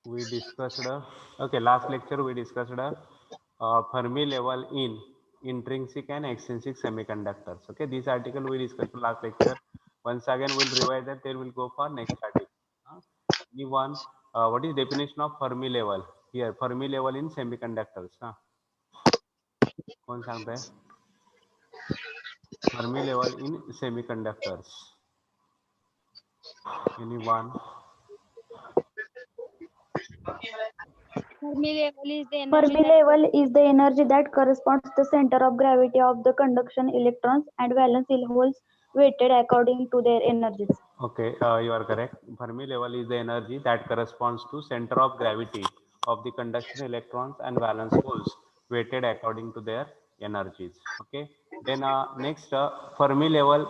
we discussed okay, last lecture we discussed Fermi level in intrinsic and extrinsic semiconductors. Okay, this article we discussed last lecture. Once again we'll revise that, then we'll go for next article. New one, what is definition of Fermi level? Here Fermi level in semiconductors. कौन सांगता है? Fermi level in semiconductors. Anyone? Fermi level is the energy that corresponds to the center of gravity of the conduction electrons and valence holes weighted according to their energies. Okay, you are correct. Fermi level is the energy that corresponds to center of gravity of the conduction electrons and valence holes weighted according to their energies. Okay. Then next Fermi level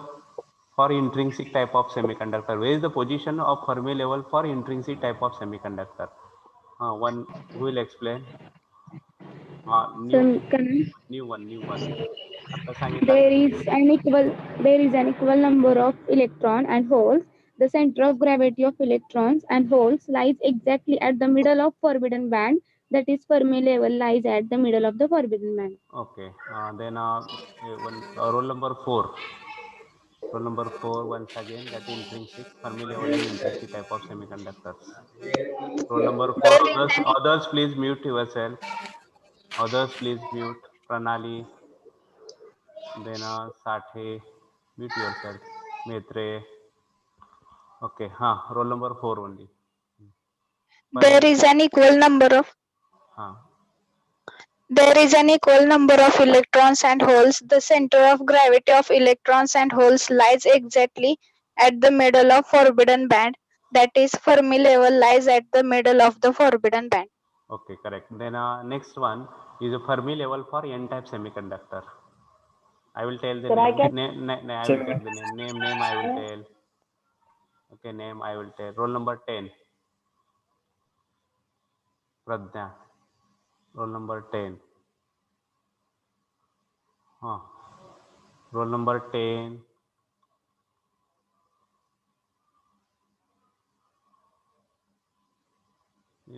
for intrinsic type of semiconductor. Where is the position of Fermi level for intrinsic type of semiconductor? One who will explain. New new one. आता सांगितलं. There is an equal number of electron and holes. The center of gravity of electrons and holes lies exactly at the middle of forbidden band. That is, Fermi level lies at the middle of the forbidden band. Okay. Then one roll number 4. Roll number 4 once again, that intrinsic Fermi level in intrinsic type of semiconductors. Roll number 4. Others please mute yourself. Others please mute. Pranali, then Sathe, mute yourself. Maitre. Okay. Roll number 4 only. There is an equal number of electrons and holes. The center of gravity of electrons and holes lies exactly at the middle of forbidden band. That is, Fermi level lies at the middle of the forbidden band. Okay, correct. Then next one is a Fermi level for N-type semiconductor. I will tell the name. I will tell the name. Name I will tell. Okay, name I will tell. Roll number 10. Pradnya. Roll number 10. Roll number 10.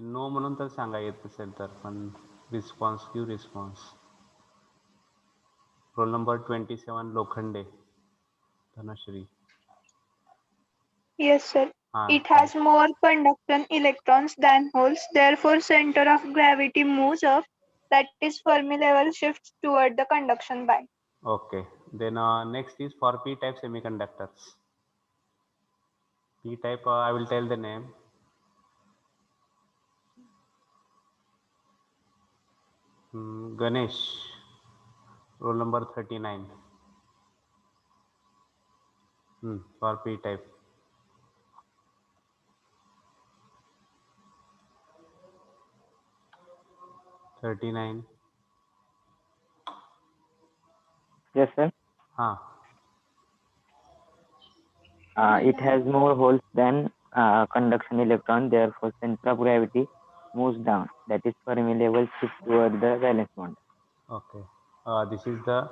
No म्हणून तर सांगा येत असेल तर पण response give response. Roll number 27 Lokhande. Dhanashree. Yes, sir. It has more conduction electrons than holes. Therefore, center of gravity moves up. That is, Fermi level shifts toward the conduction band. Okay. Then next is for P-type semiconductors. P-type, I will tell the name. Ganesh. Roll number 39. For P-type. Yes, sir. It has more holes than conduction electron. Therefore, center of gravity moves down. That is, Fermi level shifts toward the valence band. Okay. This is the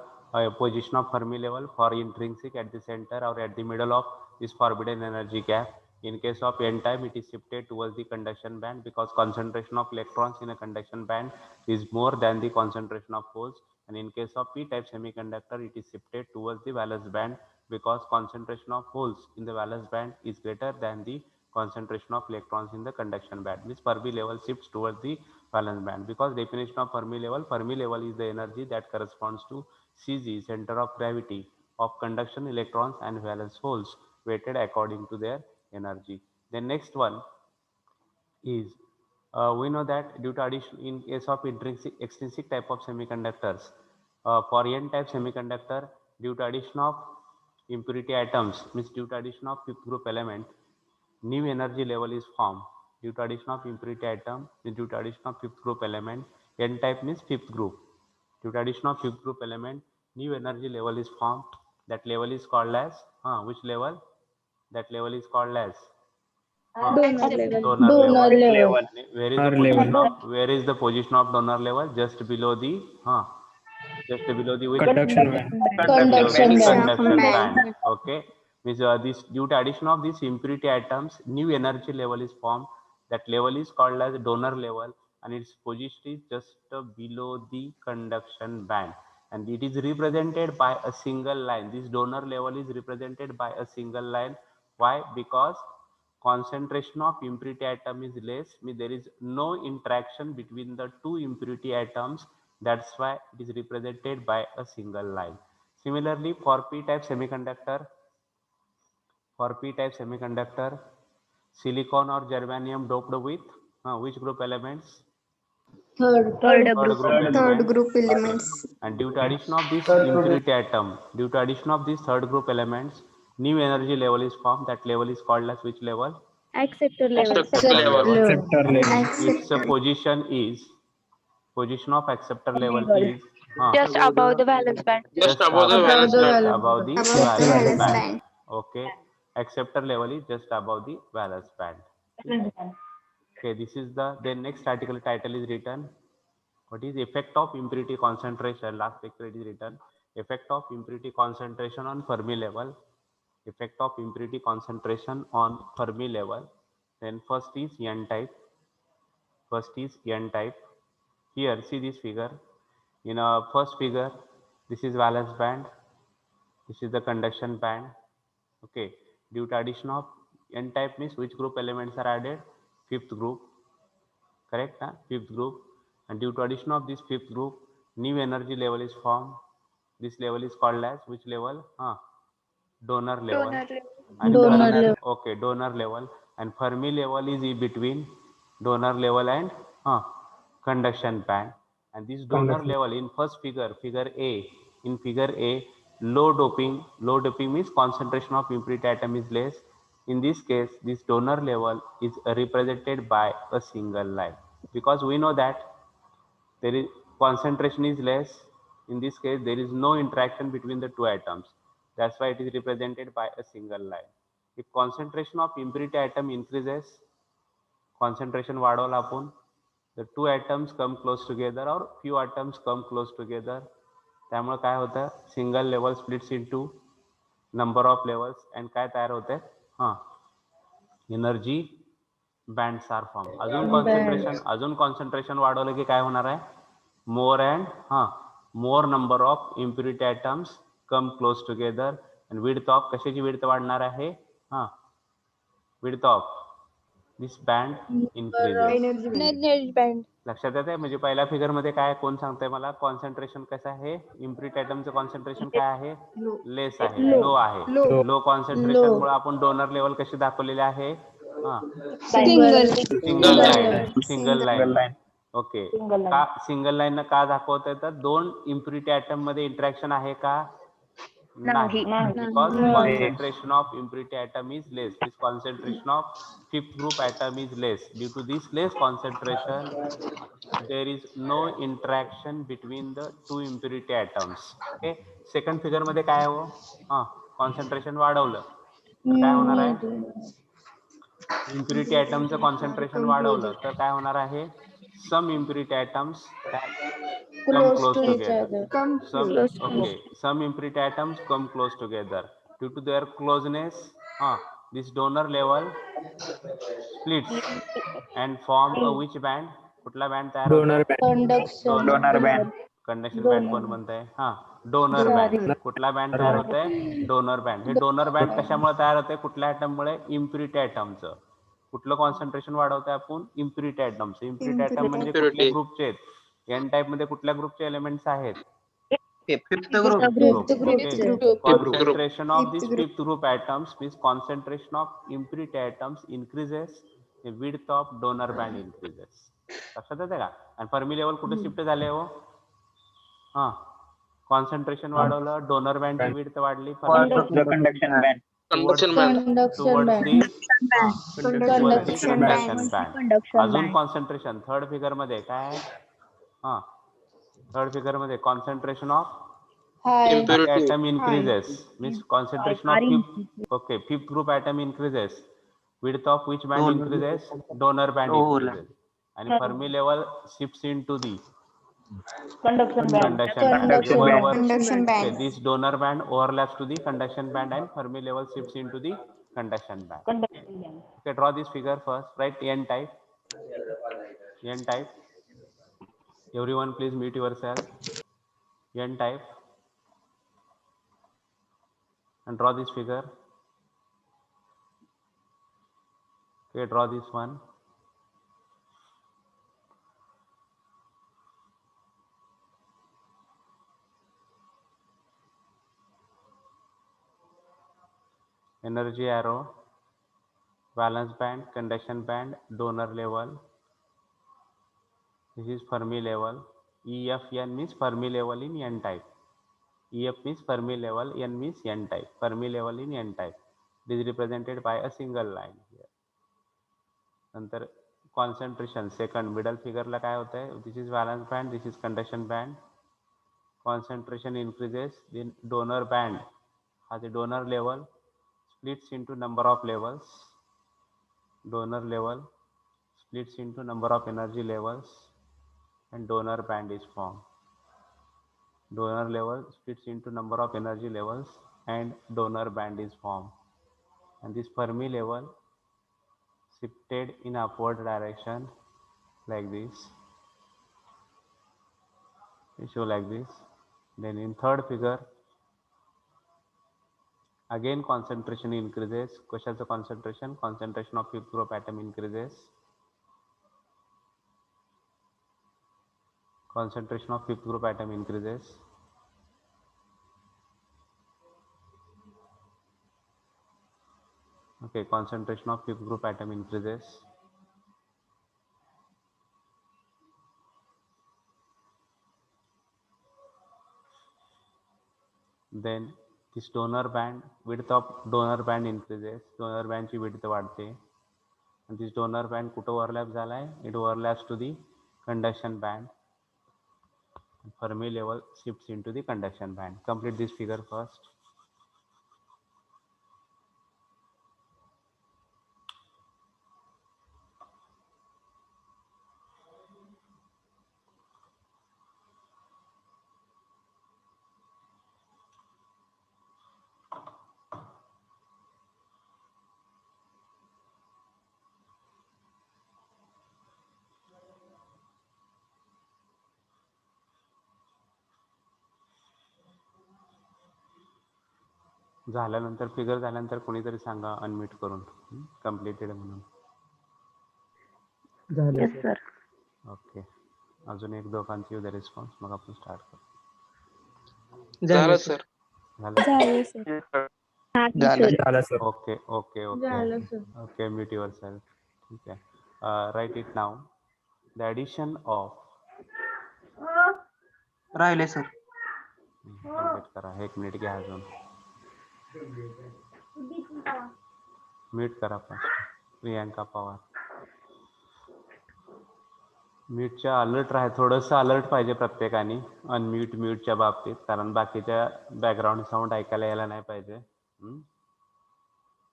position of Fermi level for intrinsic at the center or at the middle of this forbidden energy gap. In case of N-type, it is shifted towards the conduction band because concentration of electrons in a conduction band is more than the concentration of holes. And in case of P-type semiconductor, it is shifted towards the valence band because concentration of holes in the valence band is greater than the concentration of electrons in the conduction band. This Fermi level shifts towards the valence band. Because definition of Fermi level is the energy that corresponds to CG, center of gravity of conduction electrons and valence holes weighted according to their energy. The next one is we know that due to addition in case of intrinsic extrinsic type of semiconductors, for N-type semiconductor, due to addition of impurity atoms, means due to addition of fifth group element, new energy level is formed. Due to addition of impurity atom, due to addition of fifth group element, N-type means fifth group. Due to addition of fifth group element, new energy level is formed. That level is called as which level? That level is called as donor level. Where is the position of donor level? Just below the which conduction band. conduction band. Okay, means this due to addition of these impurity atoms, new energy level is formed. That level is called as donor level, and its position is just below the conduction band, and it is represented by a single line. This donor level is represented by a single line. Why? Because concentration of impurity atom is less, means there is no interaction between the two impurity atoms. That's why it is represented by a single line. Similarly, for p-type semiconductor, silicon or germanium doped with which group elements? Third Third group. group Third elements. group Okay. elements. And due to addition of this impurity atom, due to addition of these third group elements, new energy level is formed. That level is called as which level? Acceptor level. Acceptor level. Acceptor level. And its position of acceptor level is Just above the valence band. just above the valence Valence band. band. Okay, acceptor level is just above the valence band. Okay, this is the then next article title is written. What is effect of impurity concentration? Last lecture it is written. Effect of impurity concentration on Fermi level. Effect of impurity concentration on Fermi level. Then first is N type. Here, see this figure. In our first figure, this is valence band. This is the conduction band. Okay. Due to addition of N type means which group elements are added? Fifth group. Correct? Huh? Fifth group. And due to addition of this fifth group, new energy level is formed. This level is called as which level? Donor level. And Donor level. Okay, donor level. And Fermi level is in between donor level and conduction band. And this donor level in first figure A, in figure A, low doping means concentration of impurity atom is less. In this case, this donor level is represented by a single line, because we know that there is concentration is less. In this case, there is no interaction between the two atoms. That's why it is represented by a single line. If concentration of impurity atom increases, concentration वाढवला आपण, the two atoms come close together or few atoms come close together. त्यामुळे काय होतं? Single level splits into number of levels and काय तयार होते? Energy bands are formed. अजून concentration वाढवलं की काय होणार आहे? More and more number of impurity atoms come close together and width of कशाची width वाढणार आहे? Width of this band increases. Energy band. लक्षात येते? म्हणजे पहिल्या फिगर मध्ये काय कोण सांगतंय मला? कॉन्सन्ट्रेशन कसं आहे? इम्प्युरिटी ॲटमचं कॉन्सन्ट्रेशन काय आहे? लेस आहे, लो आहे. लो कॉन्सन्ट्रेशन मुळे आपण डोनर लेवल कशी दाखवलेली आहे? Single line. ओके. का सिंगल लाईन का दाखवत आहे? तर दोन इम्प्युरिटी ॲटम मध्ये इंटरॅक्शन आहे का? नाही. Because concentration of impurity atom is less. This concentration of fifth group atom is less. Due to this less concentration, there is no interaction between the two impurity atoms. Okay. Second figure मध्ये काय हो? Concentration वाढवलं तर काय होणार आहे? Impurity ॲटमचं concentration वाढवलं तर काय होणार आहे? Some impurity atoms come close together. Some impurity atoms come close together. Due to their closeness, this donor level splits and form a which band? कुठला बँड तयार होतो? Donor band. कंडक्शन बँड कोण म्हणताय? Donor band. कुठला band तयार होतोय? Donor band. हे donor band कशामुळे तयार होते? कुठल्या ॲटममुळे? इम्प्युरिटी ॲटमचं. कुठलं कॉन्सन्ट्रेशन वाढवतोय आपण? इम्प्युरिटी ॲटमचं. इम्प्युरिटी ॲटम म्हणजे कुठल्या ग्रुपचे आहेत? एन टाइप मध्ये कुठल्या ग्रुपचे एलिमेंट्स आहेत? Fifth group. Concentration of these fifth group atoms means concentration of impurity atoms increases, the width of donor band increases. लक्षात येते का? आणि फर्मी लेवल कुठे शिफ्ट झाले हो? कॉन्सन्ट्रेशन वाढवलं, डोनर बँडची विड्थ वाढली, Conduction band. Conduction band. अजून कॉन्सन्ट्रेशन थर्ड फिगर मध्ये काय? थर्ड फिगर मध्ये concentration of atom increases, means concentration of fifth group atom increases, width of which band increases? Donor band increases, and Fermi level shifts into the conduction band. Conduction band. This donor band overlaps to the conduction band and Fermi level shifts into the conduction band. Conduction band. Okay, draw this figure first. Write N type. N type. Everyone, please mute yourself. N type. And draw this figure. Okay, draw this one. Energy arrow, valence band, conduction band, donor level. This is Fermi level. EFN means Fermi level in N type. EF means Fermi level, N means N type. Fermi level in N type. This is represented by a single line here. नंतर concentration, second middle figure ला काय होता है? This is valence band, this is conduction band. Concentration increases, then donor band has a donor level, splits into number of levels. Donor level splits into number of energy levels, and donor band is formed. Donor level splits into number of energy levels, and donor band is formed. And this Fermi level shifted in upward direction like this. We show like this. Then in third figure, again concentration increases. Koshacha concentration? Concentration of fifth group atom increases. Concentration of fifth group atom increases. Okay, concentration of fifth group atom increases. Then this donor band, width of donor band increases. Donor band ची width वाढते. And this donor band कुठं overlap झालाय? It overlaps to the conduction band. Fermi level shifts into the conduction band. Complete this figure first. झाल्यानंतर figure झाल्यानंतर कोणीतरी सांगा unmute करून completed म्हणून. Yes, sir. Okay, अजून एक दोघांची उद्या रिस्पॉन्स, मग आपण स्टार्ट करू. झालं सर. झालं? झाले सर. झालं सर. ओके ओके झालं okay sir. Okay, mute yourself. ठीक आहे. Write it now. The addition of राहिले सर. वेट करा, एक मिनिट घ्या अजून. म्यूट करा फर्स्ट. प्रियांका पवार. म्यूटच्या अलर्ट राहा, थोडंसं अलर्ट पाहिजे प्रत्येकाने म्यूटच्या बाबतीत, कारण बाकीच्या बॅकग्राऊंड साऊंड ऐकायला यायला नाही पाहिजे.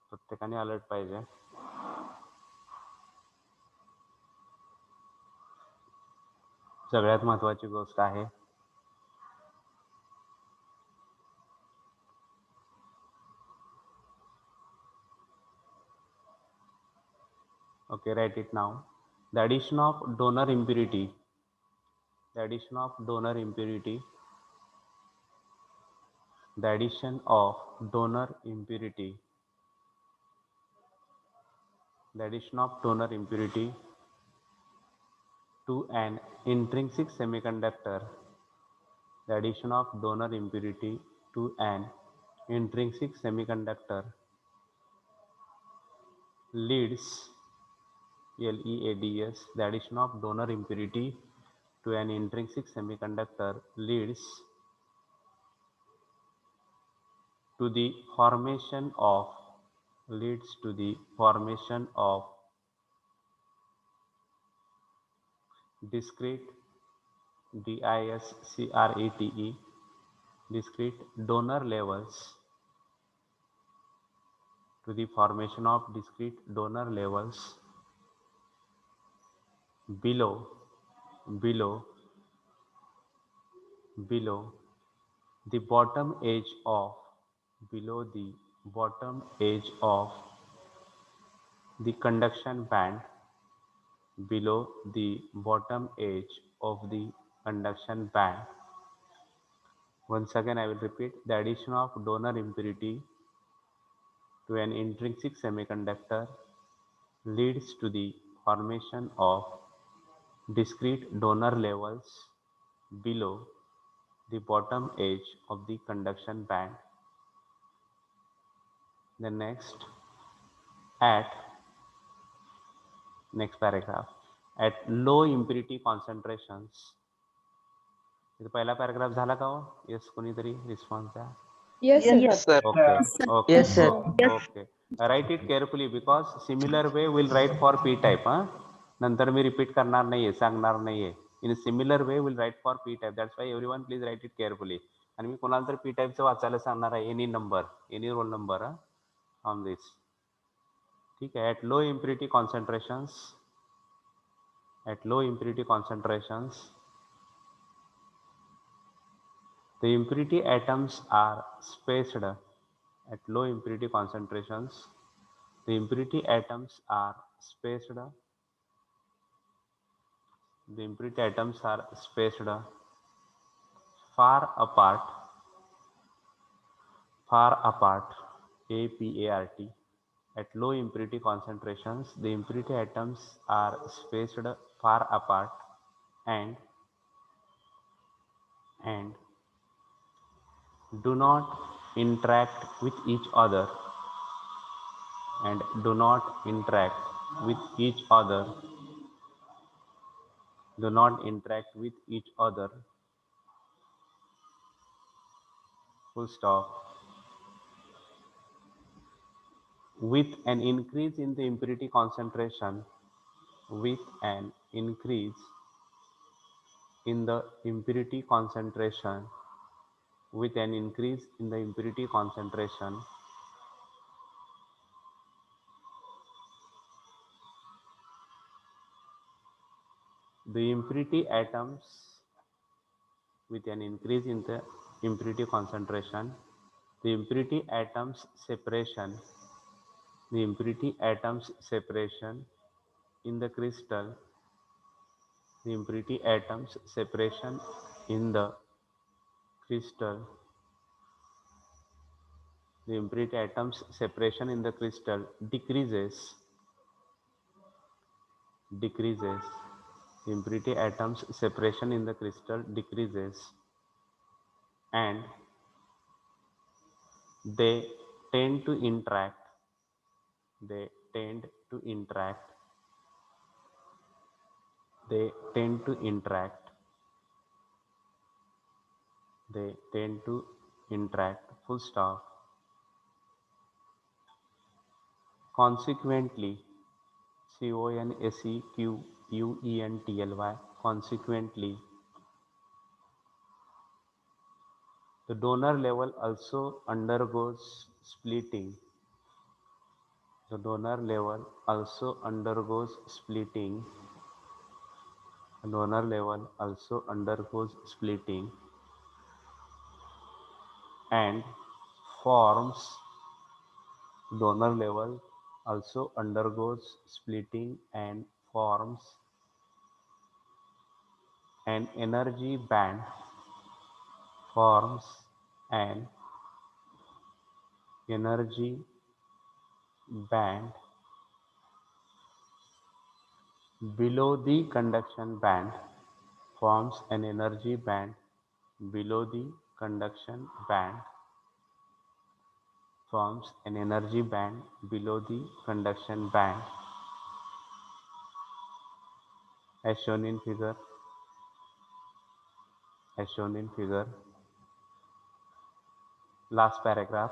प्रत्येकाने अलर्ट पाहिजे. सगळ्यात महत्त्वाची गोष्ट आहे. Okay, write it now. The addition of donor impurity. The addition of donor impurity. The addition of donor impurity. The addition of donor impurity to an intrinsic semiconductor. The addition of donor impurity to an intrinsic semiconductor leads, LEADS, the addition of donor impurity to an intrinsic semiconductor leads to the formation of discrete DISCRETE discrete donor levels, to the formation of discrete donor levels below the bottom edge of the conduction band below the bottom edge of the conduction band. Once again, I will repeat: the addition of donor impurity to an intrinsic semiconductor leads to the formation of discrete donor levels below the bottom edge of the conduction band. The next paragraph, at low impurity concentrations. इथं पहिला paragraph झाला का हो? Yes, कोणीतरी response द्या. Yes, sir. Yes, sir. Okay, okay, Yes, sir. okay. Write it carefully because similar way will write for p type. नंतर मी repeat करणार नाहीये, सांगणार नाहीये. In a similar way will write for p type. That's why everyone please write it carefully. आणि मी कोणाला तर p type चं वाचायला सांगणार आहे. Any number, any roll number on this. ठीक है. At low impurity concentrations, the impurity atoms are spaced at low impurity concentrations. The impurity atoms are spaced. The impurity atoms are spaced far apart. APART. At low impurity concentrations, the impurity atoms are spaced far apart and do not interact with each other. Do not interact with each other. Full stop. With an increase in the impurity concentration, the impurity atoms separation in the crystal, decreases. The impurity atoms separation in the crystal decreases and they tend to interact full stop. Consequently, consequently, the donor level also undergoes splitting. And forms an energy band below the conduction band, as shown in figure. Last paragraph,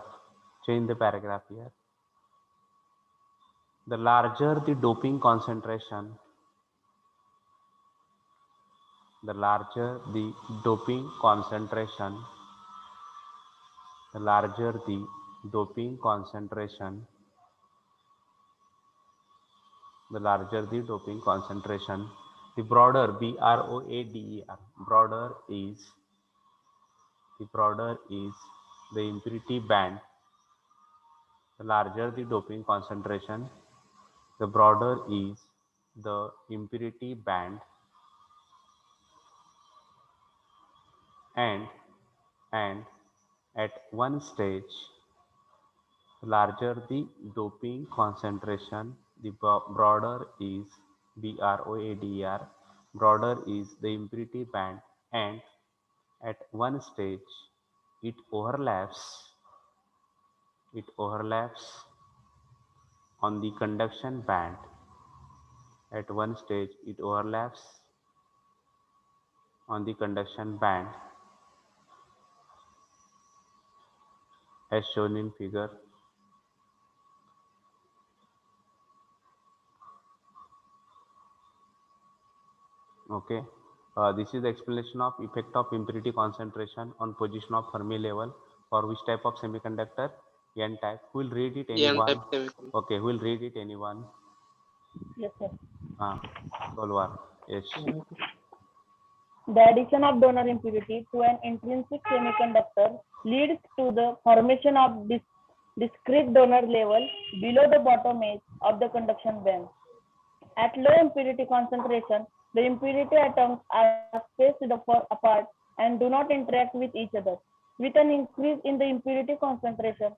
change the paragraph here. The larger the doping concentration, the larger the doping concentration, the broader, broader is the impurity band. The larger the doping concentration, The broader is the impurity band, and at one stage, larger the doping concentration, the broader is BROADER, broader is the impurity band, and at one stage it overlaps on the conduction band. At one stage it overlaps on the conduction band as shown in figure. Okay, this is the explanation of effect of impurity concentration on position of Fermi level for which type of semiconductor? N type. Who will read it? Anyone? N-type semiconductor. Okay, who will read it? Anyone? Yes, sir. Solvar. Yes. The addition of donor impurity to an intrinsic semiconductor leads to the formation of discrete donor level below the bottom edge of the conduction band. At low impurity concentration, the impurity atoms are spaced apart and do not interact with each other. With an increase in the impurity concentration,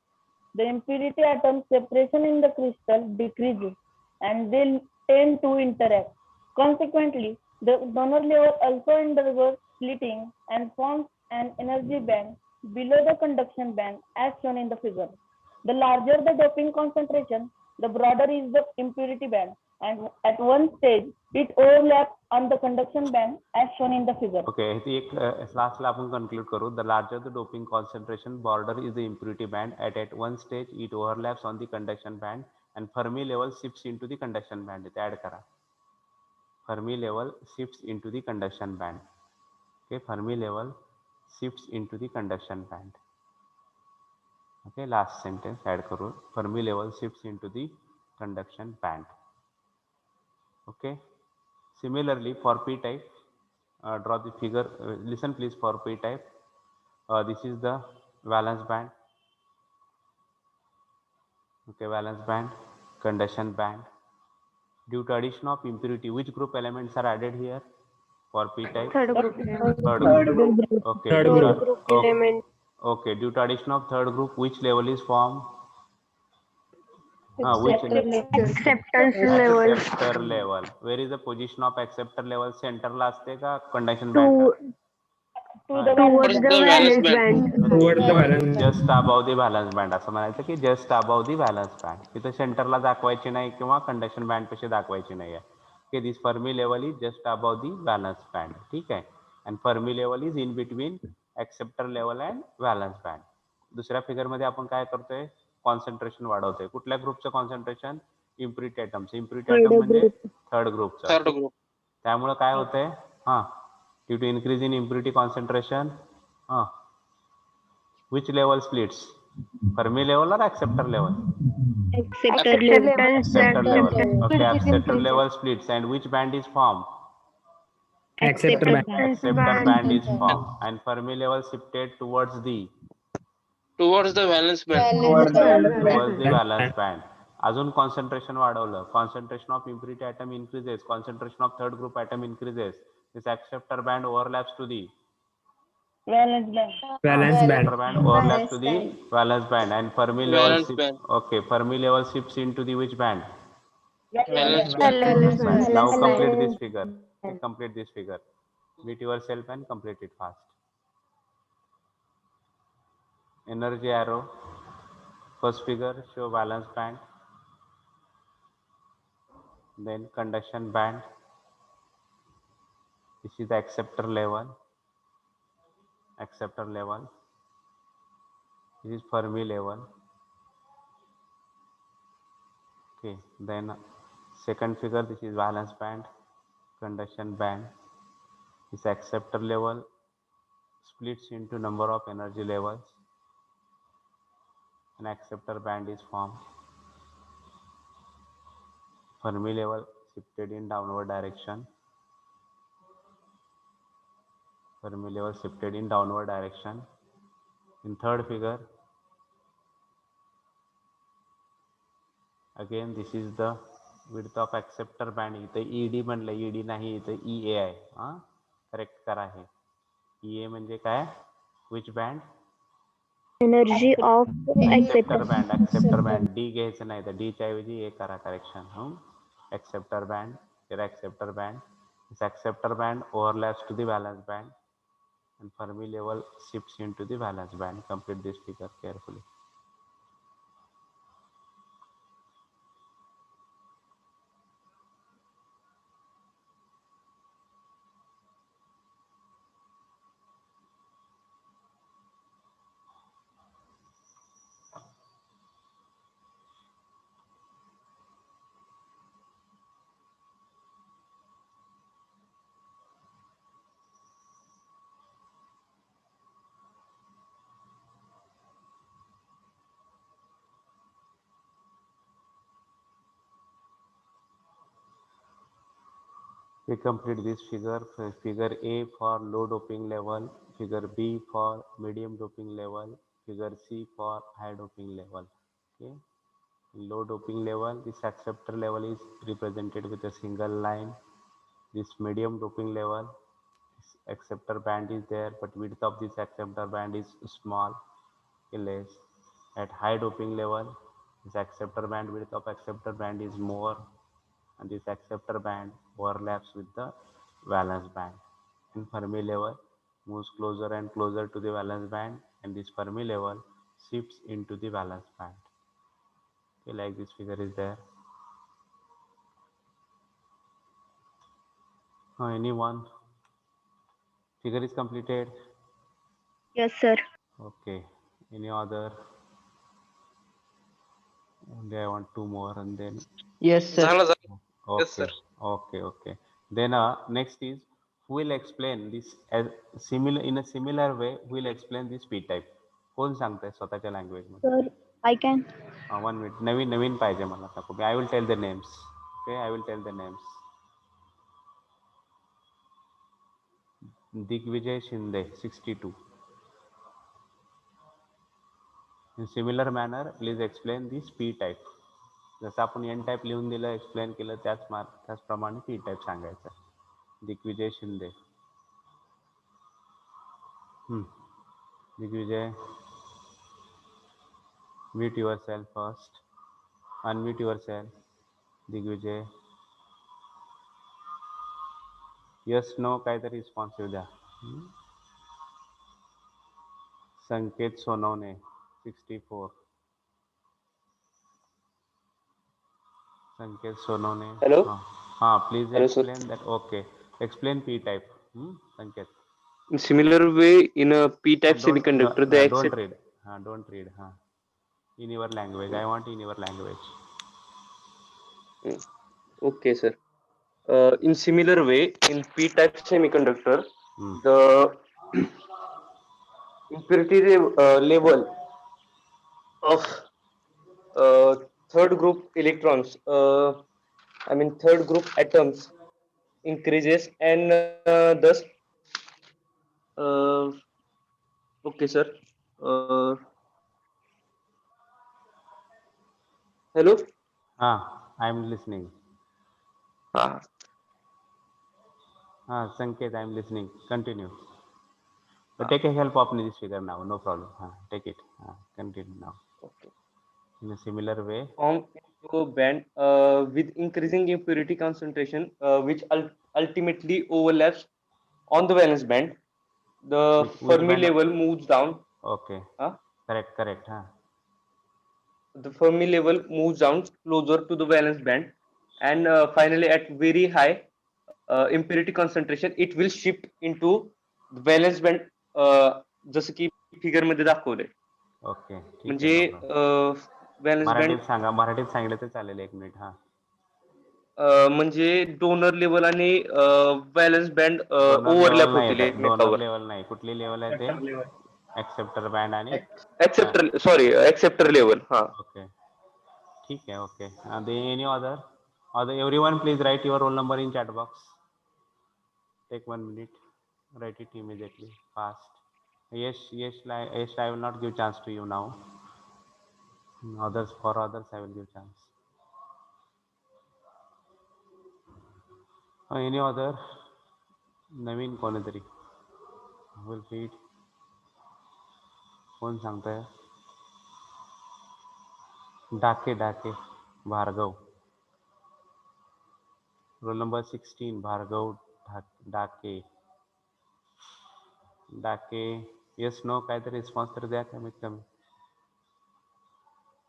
the impurity atom separation in the crystal decreases and they tend to interact. Consequently, the donor level also undergoes splitting and forms an energy band below the conduction band as shown in the figure. The larger the doping concentration, the broader is the impurity band, and at one stage it overlaps on the conduction band as shown in the figure. Okay, lastly आपण conclude करू. The larger the doping concentration, broader is the impurity band. At one stage it overlaps on the conduction band and Fermi level shifts into the conduction band. इथे add करा. Fermi level shifts into the conduction band. Okay, Fermi level shifts into the conduction band. Okay, last sentence add करू. Fermi level shifts into the conduction band. Okay, similarly for p type, draw the figure. Listen please for p type. This is the valence band. Okay, valence band, conduction band. Due to addition of impurity, which group elements are added here for p type? Third group. Third group. Okay. Third group. Element. Okay, due to addition of third group, which level is formed? Which Acceptance level. acceptor level. Where is the position of acceptor level? Center ला असते का conduction band? Towards the valence band. Towards the valence band. Just above the valence band असं म्हणायचं की just above the valence band. तिथं सेंटरला दाखवायची नाही किंवा कंडक्शन बँड पेक्षा दाखवायची नाही आहे. की this Fermi level is just above the valence band. ठीक आहे. And Fermi level is in between acceptor level and valence band. दुसऱ्या फिगर मध्ये आपण काय करतोय? कॉन्सन्ट्रेशन वाढवतोय. कुठल्या ग्रुपचं कॉन्सन्ट्रेशन? इम्प्युरिटी ॲटमचं. इम्प्युरिटी ॲटम म्हणजे थर्ड ग्रुपचं. Third group. त्यामुळे काय होतंय? Due to increase in impurity concentration, which level splits? Fermi level or acceptor level? Acceptor level. Acceptor level. Okay, acceptor level splits and which band is formed? Acceptor band. Acceptor band is formed and Fermi level shifted towards the valence band. towards the valence band. अजून concentration वाढवलं. Concentration of impurity atom increases, concentration of third group atom increases. This acceptor band overlaps to the Valence band. Valence band. acceptor band overlaps to the valence band and Fermi level Valence band. okay, Fermi level shifts into the which band? Valence band. Valence band. Now complete this figure. Complete this figure. Meet yourself and complete it fast. Energy arrow. First figure show valence band. Then conduction band. This is the acceptor level. Acceptor level. This is Fermi level. Okay. Then second figure. This is valence band. Conduction band. This acceptor level splits into number of energy levels. An acceptor band is formed. Fermi level shifted in downward direction. Fermi level shifted in downward direction. In third figure, again this is the width of acceptor band इथे ED म्हणलं, ED नाही, इथे EA आहे. हा, correct करा हे. EA म्हणजे काय? Which band? Energy of Acceptor acceptance. band, acceptor band. D घ्यायचं नाही, तर D च्या ऐवजी A करा correction. Acceptor band, here acceptor band. This acceptor band overlaps to the valence band and Fermi level shifts into the valence band. Complete this figure carefully. We complete this figure. Figure A for low doping level, figure B for medium doping level, figure C for high doping level. Okay. Low doping level, this acceptor level is represented with a single line. This medium doping level, this acceptor band is there, but width of this acceptor band is small, less. At high doping level, this acceptor band, width of acceptor band is more, and this acceptor band overlaps with the valence band. In Fermi level, moves closer and closer to the valence band, and this Fermi level shifts into the valence band. Okay, like this figure is there. Anyone? Figure is completed. Yes, sir. Okay. Any other? Only I want two more, and then Yes, sir. झालं झालं. okay, Yes, sir. okay. Then next is who will explain this as similar in a similar way. Who will explain this P type? कोण सांगताय स्वतःच्या language मध्ये? Sir, I can. 1 minute. नवीन पाहिजे मला आता. I will tell the names. Okay, I will tell the names. Digvijay Shinde, 62. In similar manner, please explain this P type. जसं आपण N type लिहून दिलं, एक्सप्लेन केलं, त्याचप्रमाणे P टाइप सांगायचं. Digvijay Shinde. Digvijay, mute yourself first. Unmute yourself. Digvijay. Yes, no, काहीतरी response येऊ द्या. संकेत सोनवणे, 64. संकेत सोनवणे. Hello? हाँ, please Hello, sir. explain that. Okay, explain P type. संकेत. In similar way, in a P-type semiconductor, they Don't accept. read. Don't read. In your language. I want in your language. Okay, sir. In similar way, in P-type semiconductor, the impurity level of third group electrons, third group atoms increases, and thus, okay, sir. Hello? I am listening. Sanket, I am listening. Continue. But take a help of this figure now. No problem. Take it. Continue now. Okay. In a similar way. Form into a band with increasing impurity concentration, which ultimately overlaps on the valence band. The Fermi level moves down. Okay. Correct. The Fermi level moves down closer to the valence band, and finally, at very high impurity concentration, it will shift into the valence band. जसं की figure मध्ये दाखवलंय. Okay, म्हणजे valence band मराठीत सांगितलं तर चालेल. 1 minute. म्हणजे डोनर लेवल आणि व्हॅलन्स बँड ओव्हरलॅप होतील एकमेकावर. डोनर लेवल नाही, कुठली लेवल आहे ते? एक्सेप्टर बँड आणि एक्सेप्टर लेवल. ओके, ठीक आहे. Okay. Any other everyone please write your roll number in chat box. Take 1 minute. Write it immediately, fast. Yes, I will not give chance to you now. For others I will give chance. Any other नवीन कोणीतरी will read? कोण सांगताय? डाके Bhargava. Roll number 16 Bhargava डाके. Yes no काहीतरी response तर द्या कमीत कमी.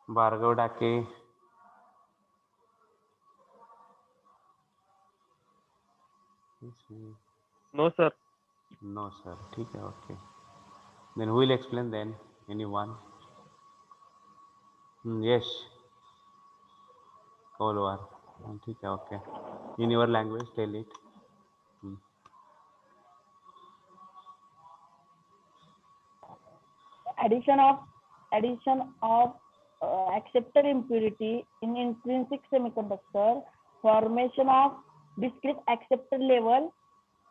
Bhargava Dake. No, sir. No sir. ठीक आहे. Okay. Then who will explain then? Anyone? Yash Kolwar. ठीक आहे. Okay. In your language tell it. Addition of acceptor impurity in intrinsic semiconductor, formation of discrete acceptor level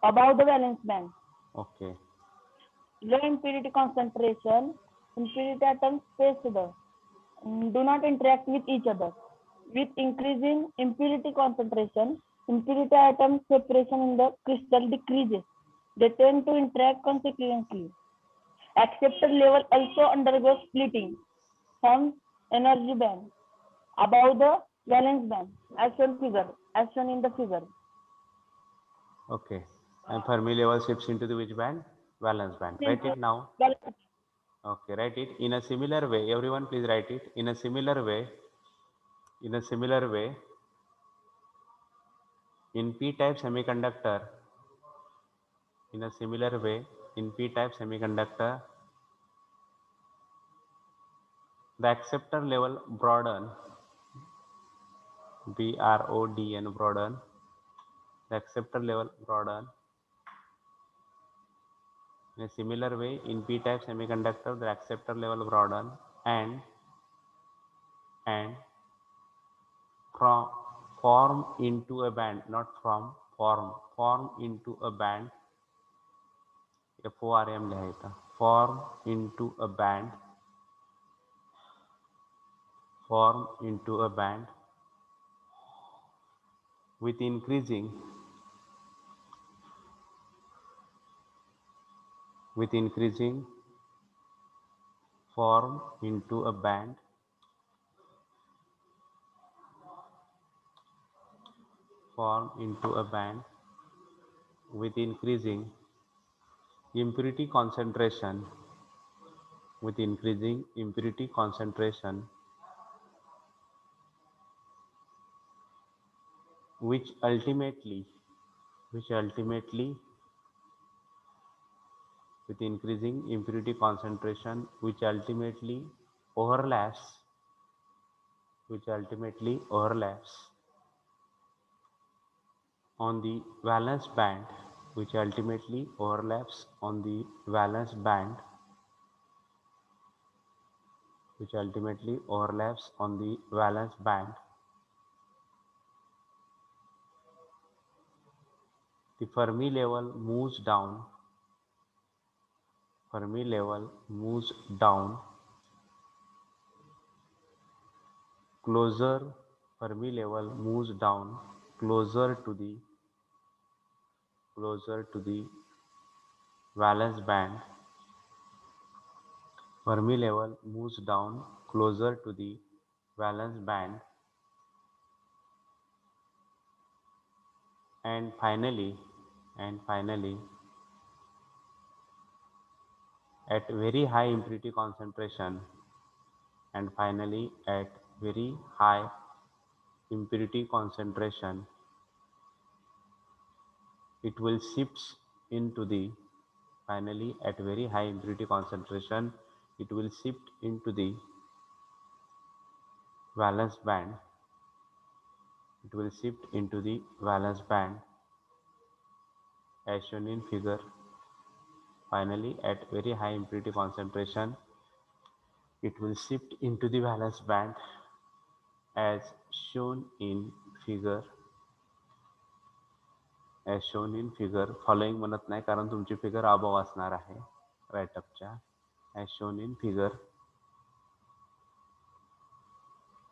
above the valence band. Okay. Low impurity concentration, impurity atoms spaced, do not interact with each other. With increasing impurity concentration, impurity atom separation in the crystal decreases. They tend to interact consequently. Acceptor level also undergoes splitting, forms energy band above the valence band, as shown in the figure. Okay. And Fermi level shifts into the which band? Valence band. Write it now. Okay, write it. In a similar way, everyone please write it. In a similar way, in p-type semiconductor, the acceptor level broaden, BRODN, broaden. The acceptor level broaden. In a similar way, in p-type semiconductor, the acceptor level broaden and form into a band, not from, form into a band, FORM लिहायचा, form into a band with increasing form into a band with increasing impurity concentration, which ultimately with increasing impurity concentration, which ultimately overlaps on the valence band, the Fermi level moves down closer to the valence band. Fermi level moves down closer to the valence band, and finally at very high impurity concentration, it will shift into the valence band. As shown in figure. Finally, at very high impurity concentration, it will shift into the valence band as shown in figure. Following म्हणत नाही कारण तुमची figure above असणार आहे राईटअपच्या. as shown in figure.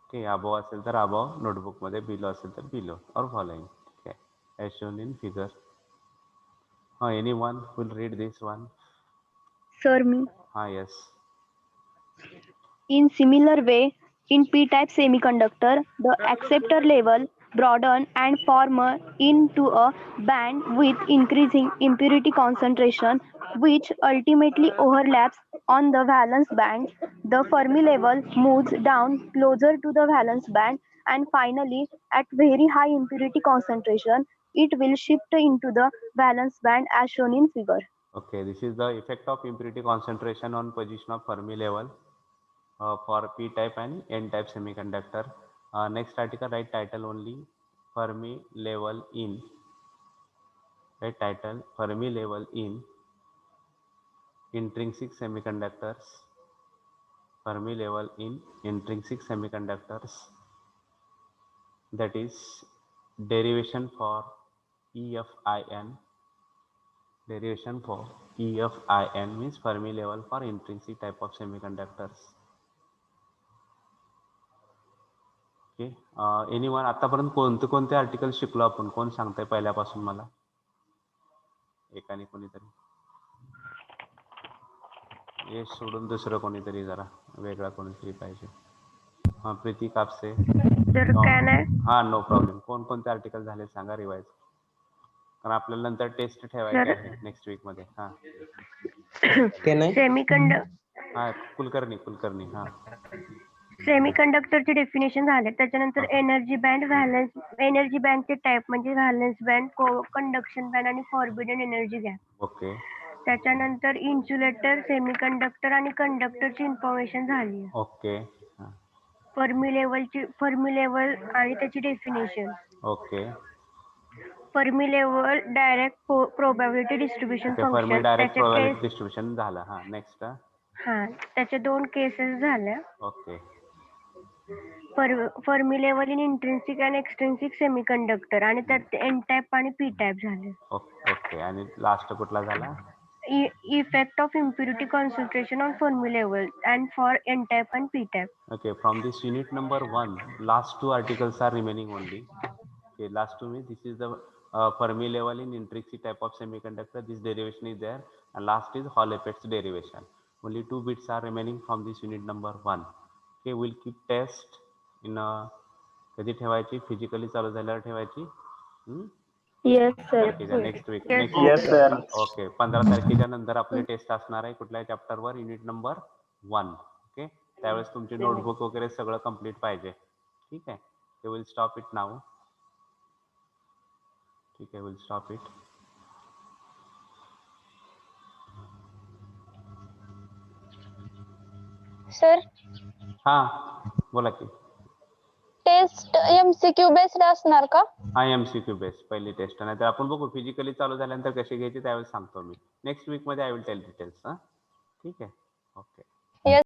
Okay, above असेल तर above notebook मध्ये, below असेल तर बिलो और फॉलोइंग. ठीक आहे. as shown in figure. Anyone will read this one? Sir, me. Yes. In similar way, in p-type semiconductor, the acceptor level broaden and form into a band with increasing impurity concentration, which ultimately overlaps on the valence band. The Fermi level moves down closer to the valence band, and finally, at very high impurity concentration, it will shift into the valence band as shown in figure. Okay, this is the effect of impurity concentration on position of Fermi level for p-type and n-type semiconductor. Next article, write title only, Fermi level in. Write title, Fermi level in intrinsic semiconductors. Fermi level in intrinsic semiconductors. That is derivation for EFIN. Derivation for EFIN means Fermi level for intrinsic type of semiconductors. Okay. Anyone आतापर्यंत कोणते article शिकलो आपण? कोण सांगताय पहिल्यापासून मला? एकाने कोणीतरी? हे सोडून दुसरं कोणीतरी जरा वेगळा कोणीतरी पाहिजे. प्रीती कापसे. No problem. कोणते आर्टिकल झाले सांगा रिवाइज. कारण आपल्याला नंतर टेस्ट ठेवायची आहे नेक्स्ट वीक मध्ये. कुलकर्णी. सेमीकंडक्टरचे डेफिनेशन झाले. त्याच्यानंतर एनर्जी बँड, व्हॅलन्स एनर्जी बँडचे टाइप म्हणजे व्हॅलन्स बँड, कंडक्शन बँड आणि फॉरबिडन एनर्जी गॅप. ओके. त्याच्यानंतर इन्सुलेटर, सेमीकंडक्टर आणि कंडक्टरची इन्फॉर्मेशन झाली. ओके. फर्मी लेवल आणि त्याची definition. Okay. Fermi level Dirac probability distribution Fermi Dirac function. Probability distribution झालं. नेक्स्ट. त्याचे 2 केसेस झाल्या. Okay. Fermi level in intrinsic and extrinsic semiconductor आणि त्यात एन टाइप आणि पी टाइप झाले. ओके. आणि लास्ट कुठला झाला? Effect of impurity concentration on Fermi level and for N type and P type. Okay, from this unit number 1, last 2 articles are remaining only. Okay, last 2 means this is the Fermi level in intrinsic type of semiconductor. This derivation is there, and last is Hall effects derivation. Only 2 bits are remaining from this unit number 1. Okay, we'll keep test in कधी ठेवायची? Physically चालू झाल्यावर ठेवायची? Yes, sir. Next week. Yes, sir. Okay. 15 तारखेच्या नंतर आपली test असणार आहे कुठल्या चॅप्टरवर? Unit number 1. ओके. त्यावेळेस तुमची नोटबुक वगैरे सगळं कंप्लीट पाहिजे. ठीक आहे. ते विल स्टॉप इट नाउ. ठीक आहे, विल स्टॉप इट. सर, बोला की. टेस्ट MCQ बेस्ड असणार का? MCQ बेस्ड पहिली टेस्ट. नाही तर आपण बघू फिजिकली चालू झाल्यानंतर कशी घ्यायची त्यावेळेस सांगतो मी. नेक्स्ट वीक मध्ये आय विल टेल डिटेल्स. ठीक आहे. ओके.